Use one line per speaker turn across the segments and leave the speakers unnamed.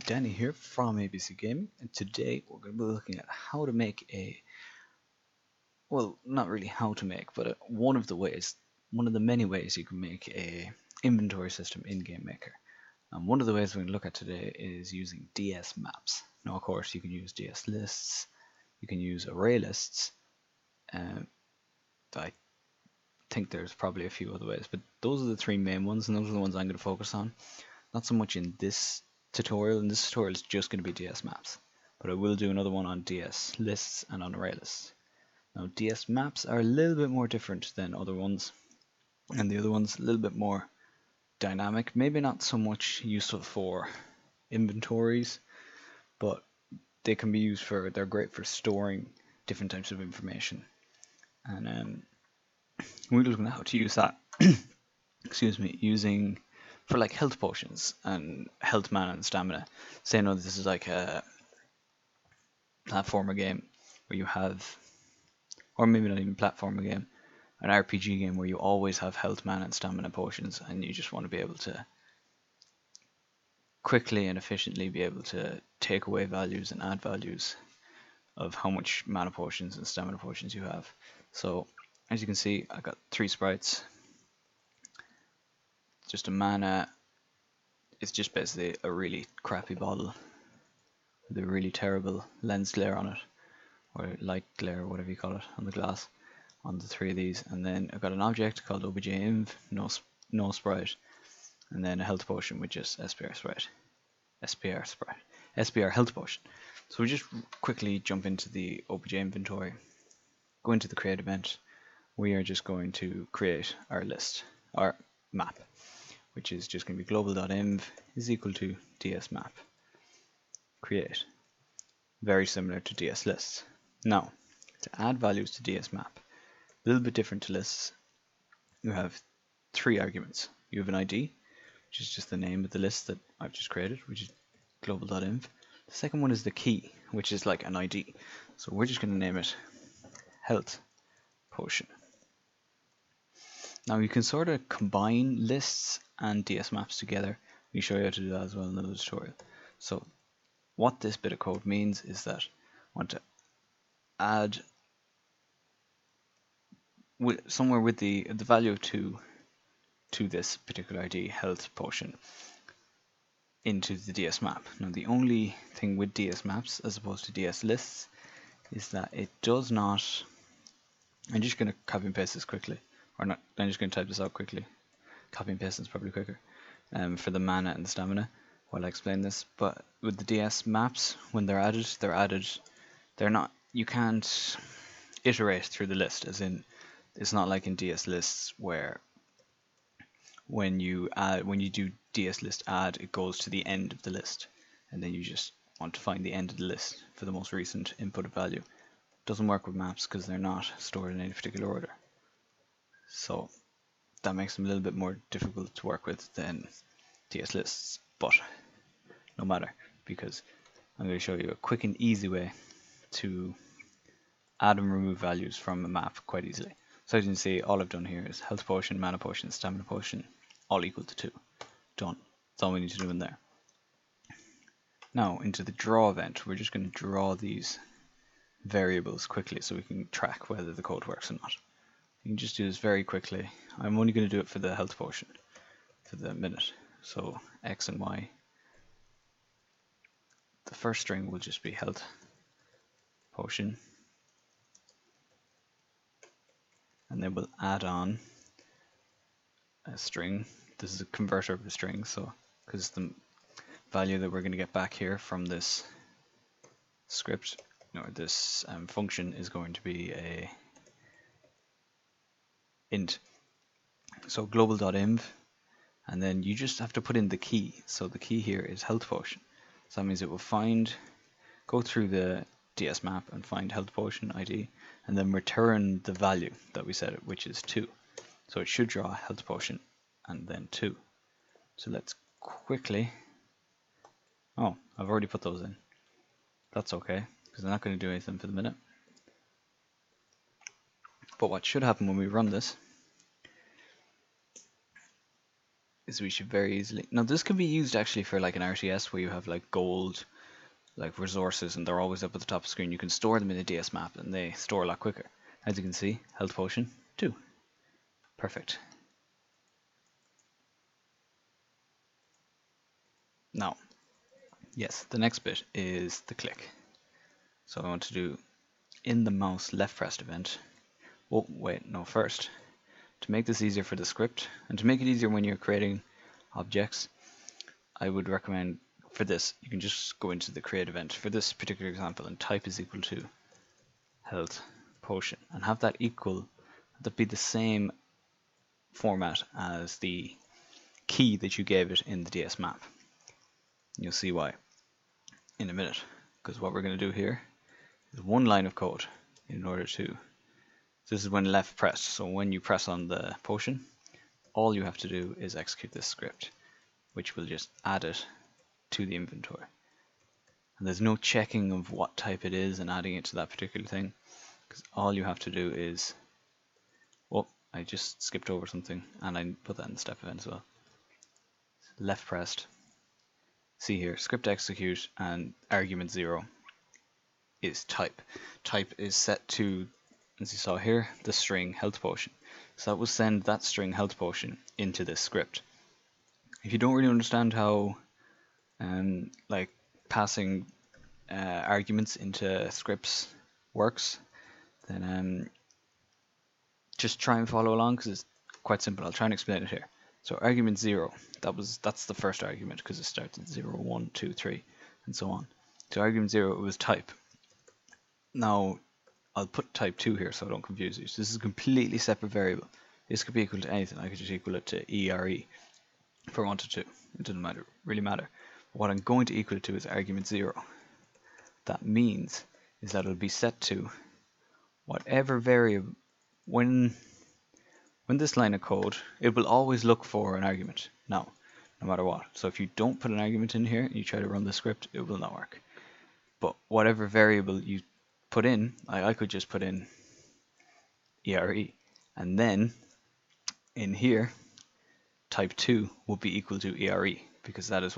Danny here from ABC Gaming, and today we're going to be looking at how to make well, not really how to make, but one of the many ways you can make a inventory system in Gamemaker. And one of the ways we're going to look at today is using DS maps. Now, of course, you can use DS lists, you can use array lists. I think there's probably a few other ways, but those are the three main ones, and those are the ones I'm going to focus on. Not so much in this tutorial. In this tutorial, it's just going to be DS maps, but I will do another one on DS lists and on array lists. Now, DS maps are a little bit more different than other ones, and the other one's a little bit more dynamic. Maybe not so much useful for inventories, but they're great for storing different types of information. And we're looking at how to use that. Excuse me, using for like health potions and health mana and stamina. Say no, this is like a platformer game where you have, or maybe not even platformer game, an RPG game where you always have health mana and stamina potions, and you just want to be able to quickly and efficiently be able to take away values and add values of how much mana potions and stamina potions you have. So as you can see, I got 3 sprites. Just a mana. It's just basically a really crappy bottle with a really terrible lens glare on it, or light glare, or whatever you call it, on the glass, on the 3 of these. And then I've got an object called obj_inv, no sprite, and then a health potion with just SPR health potion. So we just quickly jump into the obj inventory, go into the create event. We are just going to create our list, our map, which is just going to be global.inv is equal to ds map. Create. Very similar to ds lists. Now, to add values to ds map, a little bit different to lists, you have 3 arguments. You have an ID, which is just the name of the list that I've just created, which is global.inv. The second one is the key, which is like an ID. So we're just going to name it health potion. Now you can sort of combine lists and DS maps together. We show you how to do that as well in another tutorial. So what this bit of code means is that I want to add somewhere with the value of 2 to this particular ID, health potion, into the DS map. Now the only thing with DS maps as opposed to DS lists is that it does not, I'm just going to copy and paste this quickly, or not, I'm just going to type this out quickly. Copy and paste is probably quicker for the mana and the stamina while I explain this. But with the DS maps, when they're added, they're not, you can't iterate through the list, as in, it's not like in DS lists where when you do DS list add, it goes to the end of the list, and then you just want to find the end of the list for the most recent inputted value. Doesn't work with maps because they're not stored in any particular order. So that makes them a little bit more difficult to work with than DS lists, but no matter, because I'm going to show you a quick and easy way to add and remove values from a map quite easily. So as you can see, all I've done here is health potion, mana potion, stamina potion, all equal to 2. Done. That's all we need to do in there. Now into the draw event, we're just going to draw these variables quickly so we can track whether the code works or not. You can just do this very quickly. I'm only going to do it for the health potion for the minute. So X and Y. The first string will just be health potion. And then we'll add on a string. This is a converter of a string, so because the value that we're going to get back here from this script, or this function, is going to be a int. So global.inv, and then you just have to put in the key. So the key here is health potion. So that means it will go through the DS map and find health potion ID, and then return the value that we set it, which is 2. So it should draw health potion and then 2. So let's quickly, oh, I've already put those in. That's okay, because I'm not going to do anything for the minute. But what should happen when we run this is we should very easily. Now this can be used actually for like an RTS where you have like gold, like resources, and they're always up at the top of the screen. You can store them in a DS map, and they store a lot quicker. As you can see, health potion 2. Perfect. Now, yes, the next bit is the click. So I want to do in the mouse left pressed event. Oh wait, no, first, to make this easier for the script, and to make it easier when you're creating objects, I would recommend for this, you can just go into the create event for this particular example and type is equal to health potion and have that be the same format as the key that you gave it in the DS map. You'll see why in a minute, because what we're going to do here is one line of code in order to, this is when left pressed, so when you press on the potion, all you have to do is execute this script, which will just add it to the inventory. And there's no checking of what type it is and adding it to that particular thing, because all you have to do is, oh, I just skipped over something and I put that in the step event as well. Left pressed, see here, script execute, and argument 0 is type. Type is set to, as you saw here, the string health potion. So that will send that string health potion into this script. If you don't really understand how like passing arguments into scripts works, then just try and follow along because it's quite simple. I'll try and explain it here. So argument 0, that's the first argument because it starts at 0, 1, 2, 3, and so on. So argument 0, it was type. Now I'll put type 2 here so I don't confuse you. So this is a completely separate variable. This could be equal to anything. I could just equal it to ERE if I wanted to. It doesn't really matter. What I'm going to equal it to is argument 0. That means is that it'll be set to whatever variable. When this line of code, it will always look for an argument now, no matter what. So if you don't put an argument in here and you try to run the script, it will not work. But whatever variable you put in, I could just put in ERE, and then in here, type 2 will be equal to ERE, because that is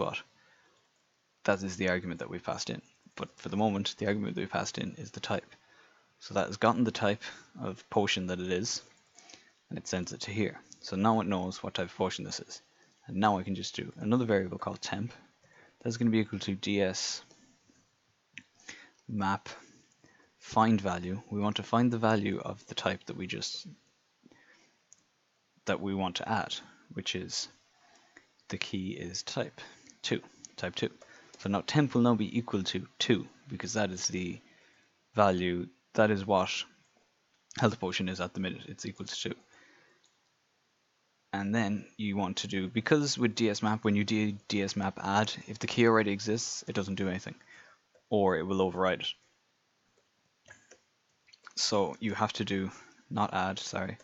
the argument that we've passed in. But for the moment, the argument that we passed in is the type. So that has gotten the type of potion that it is, and it sends it to here. So now it knows what type of potion this is. And now I can just do another variable called temp. That's going to be equal to ds map find value. We want to find the value of the type that we want to add, which is the key is type 2. So now temp will now be equal to 2 because that is the value, that is what health potion is at the minute. It's equal to 2. And then you want to do, because with dsmap, when you do dsmap add, if the key already exists, it doesn't do anything, or it will override it. So you have to do, not add, sorry,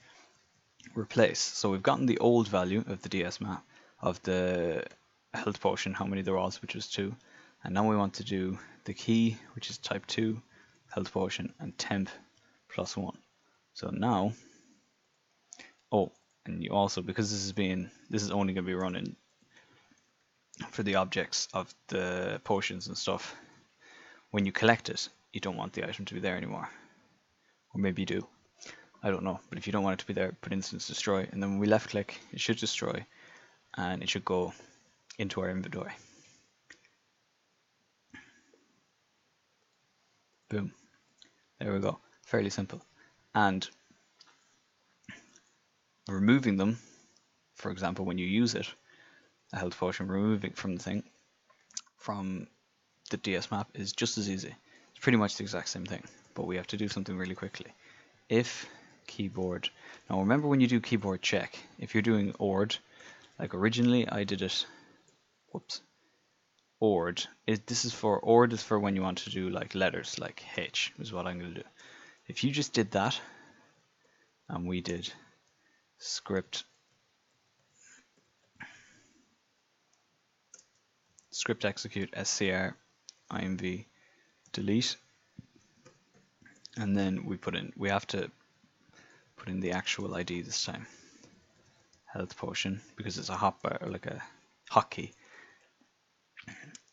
replace. So we've gotten the old value of the dsmap, of the health potion, how many there was, which was 2. And now we want to do the key, which is type 2, health potion, and temp plus 1. So now, oh, and you also, because this is only going to be running for the objects of the potions and stuff, when you collect it, you don't want the item to be there anymore. Or maybe you do. I don't know. But if you don't want it to be there, put instance destroy. And then when we left click, it should destroy. And it should go into our inventory. Boom. There we go. Fairly simple. And removing them, for example, when you use it, a health potion, removing from the thing, from the DS map is just as easy. It's pretty much the exact same thing, but we have to do something really quickly. If keyboard, now remember when you do keyboard check, if you're doing ORD, like originally I did it, whoops, ORD, this is for, ORD is for when you want to do like letters, like H is what I'm going to do. If you just did that, and we did script execute scr imv delete, and then we have to put in the actual ID this time, health potion because it's a hotbar, like a hotkey.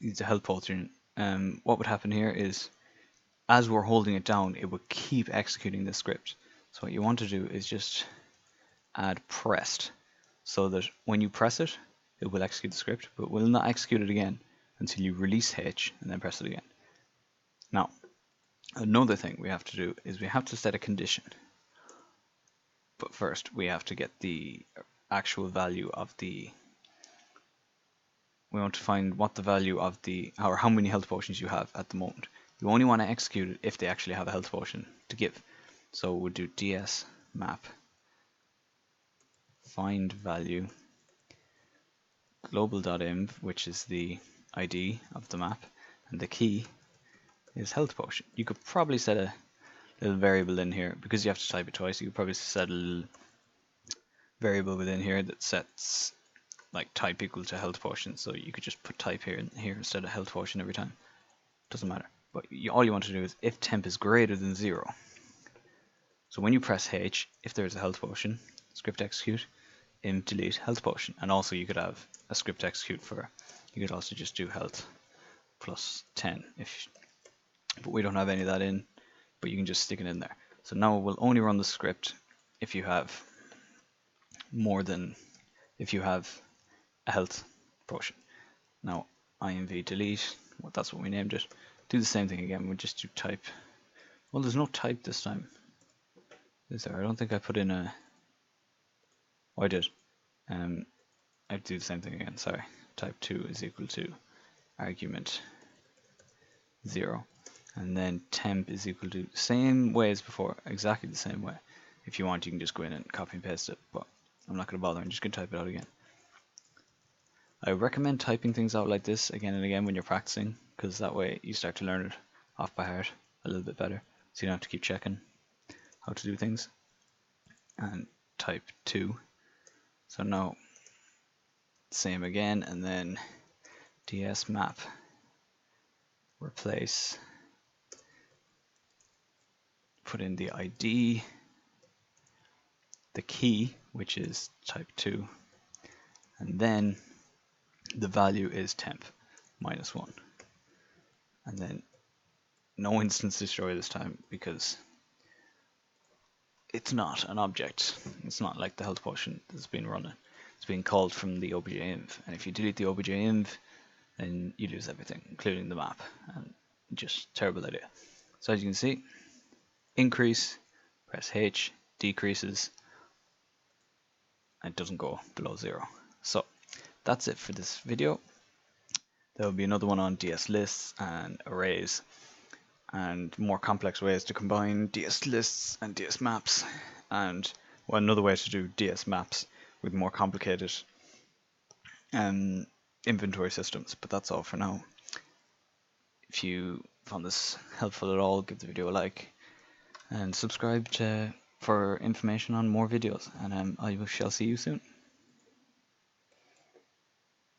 It's a health potion. What would happen here is, as we're holding it down, it would keep executing the script. So what you want to do is just add pressed, so that when you press it, it will execute the script, but will not execute it again until you release H and then press it again. Now, another thing we have to do is we have to set a condition. But first, we have to get the actual value of the. We want to find what the value of the, or how many health potions you have at the moment. You only want to execute it if they actually have a health potion to give. So we'll do ds map find value global.inv, which is the ID of the map, and the key is health potion. You could probably set a little variable in here because you have to type it twice. You could probably set a little variable within here that sets like type equal to health potion. So you could just put type here and here instead of health potion every time. Doesn't matter. But all you want to do is if temp is greater than 0. So when you press H, if there's a health potion, script execute, delete health potion. And also you could have a script execute for, you could also just do health plus 10 but we don't have any of that in, but you can just stick it in there. So now we'll only run the script if you have a health potion. Now inv delete, well, that's what we named it. Do the same thing again, we'll just do type. Well, there's no type this time, is there? I don't think I put in a, oh I did. I do the same thing again, sorry. Type 2 is equal to argument 0, and then temp is equal to, same way as before, exactly the same way. If you want, you can just go in and copy and paste it, but I'm not going to bother, I'm just going to type it out again. I recommend typing things out like this again and again when you're practicing, because that way you start to learn it off by heart a little bit better, so you don't have to keep checking how to do things. And type 2, so now same again, and then ds map replace, put in the ID, the key, which is type 2, and then the value is temp -1, and then no instance destroy this time because it's not an object. It's not like the health potion that's been running. It's being called from the obj.inv, and if you delete the obj.inv, then you lose everything, including the map, and just terrible idea. So as you can see, increase, press H, decreases, and it doesn't go below 0. So that's it for this video. There will be another one on DS lists and arrays, and more complex ways to combine DS lists and DS maps, and another way to do DS maps with more complicated inventory systems. But that's all for now. If you found this helpful at all, give the video a like and subscribe for information on more videos, and I shall see you soon.